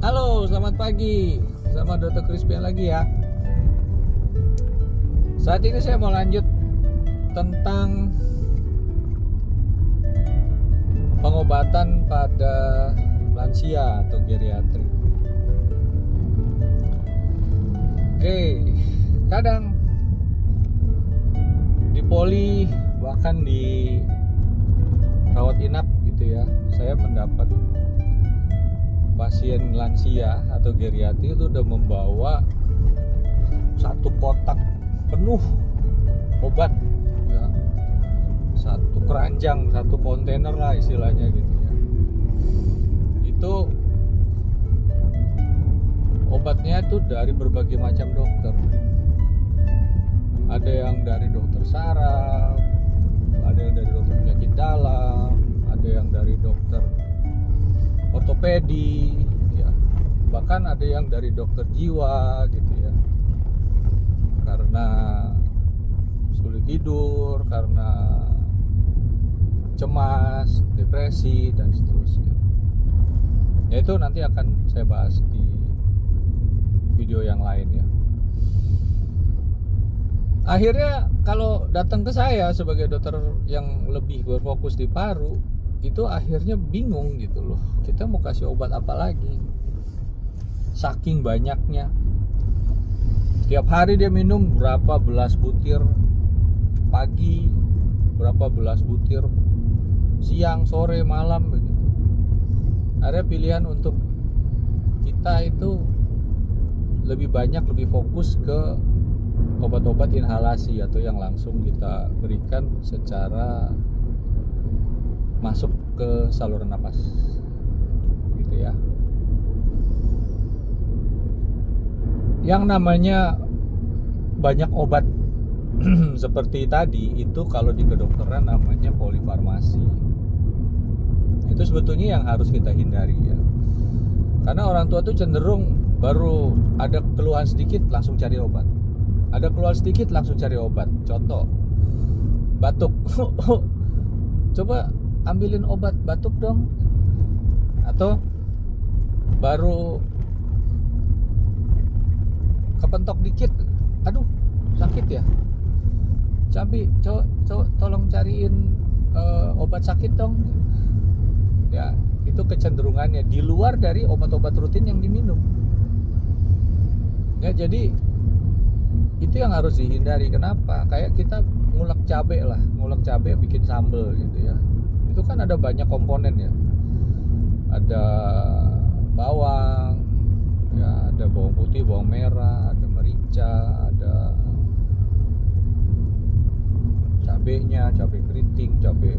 Halo, selamat pagi. Sama Dr. Crispian lagi ya. Saat ini saya mau lanjut tentang pengobatan pada lansia atau geriatri. Oke, kadang di poli bahkan di rawat inap gitu ya, saya mendapat pasien lansia atau geriatri itu udah membawa satu kotak penuh obat ya, satu keranjang, satu kontainer lah istilahnya gitu ya. Itu obatnya itu dari berbagai macam dokter, ada yang dari dokter saraf, ada yang dari dokter penyakit dalam, ada yang dari dokter ortopedi ya, bahkan ada yang dari dokter jiwa gitu ya, karena sulit tidur, karena cemas, depresi dan seterusnya. Ya itu nanti akan saya bahas di video yang lain ya. Akhirnya kalau datang ke saya sebagai dokter yang lebih berfokus di paru, itu akhirnya bingung gitu loh, kita mau kasih obat apa lagi, saking banyaknya. Tiap hari dia minum berapa belas butir pagi, berapa belas butir siang, sore, malam begitu. Ada pilihan untuk kita itu lebih banyak, lebih fokus ke obat-obat inhalasi atau yang langsung kita berikan secara masuk ke saluran napas gitu ya. Yang namanya banyak obat seperti tadi itu kalau di kedokteran namanya polifarmasi. Itu sebetulnya yang harus kita hindari ya, karena orang tua tuh cenderung baru ada keluhan sedikit langsung cari obat, ada keluhan sedikit langsung cari obat. Contoh batuk coba ambilin obat batuk dong, atau baru kepentok dikit, aduh sakit ya, cabi tolong cariin obat sakit dong ya. Itu kecenderungannya di luar dari obat-obat rutin yang diminum ya. Jadi itu yang harus dihindari. Kenapa? Kayak kita ngulek cabai bikin sambal gitu ya, itu kan ada banyak komponen ya, ada bawang ya, ada bawang putih, bawang merah, ada merica, ada cabenya, cabai keriting, cabai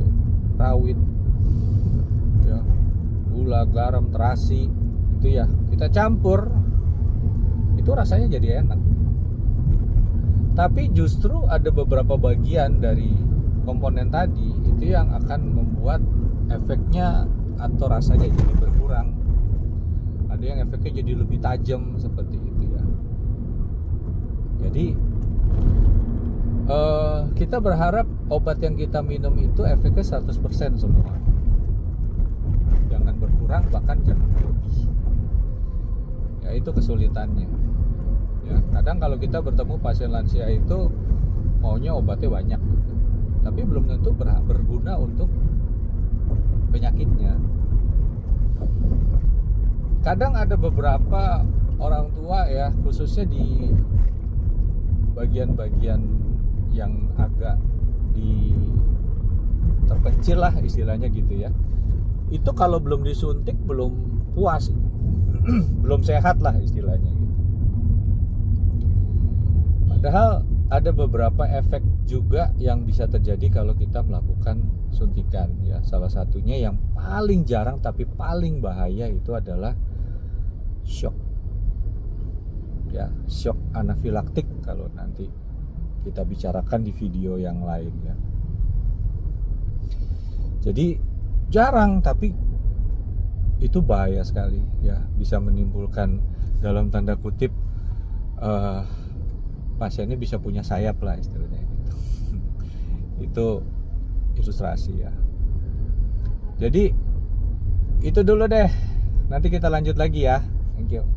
rawit ya, gula, garam, terasi, itu ya kita campur, itu rasanya jadi enak. Tapi justru ada beberapa bagian dari komponen tadi itu yang akan membuat efeknya atau rasanya jadi berkurang. Ada yang efeknya jadi lebih tajam seperti itu ya. Jadi kita berharap obat yang kita minum itu efeknya 100% semua, jangan berkurang, bahkan jangan berlebih ya. Itu kesulitannya ya. Kadang kalau kita bertemu pasien lansia itu maunya obatnya banyak gitu, tapi belum tentu berguna untuk penyakitnya. Kadang ada beberapa orang tua ya, khususnya di bagian-bagian yang agak terpencil lah istilahnya gitu ya, itu kalau belum disuntik belum puas belum sehat lah istilahnya gitu. Padahal ada beberapa efek juga yang bisa terjadi kalau kita melakukan suntikan ya. Salah satunya yang paling jarang tapi paling bahaya itu adalah shock ya, shock anafilaktik kalau nanti kita bicarakan di video yang lain ya. Jadi jarang tapi itu bahaya sekali ya, bisa menimbulkan dalam tanda kutip pasiennya bisa punya sayap lah istilahnya gitu. Itu ilustrasi ya. Jadi itu dulu deh, nanti kita lanjut lagi ya. Thank you.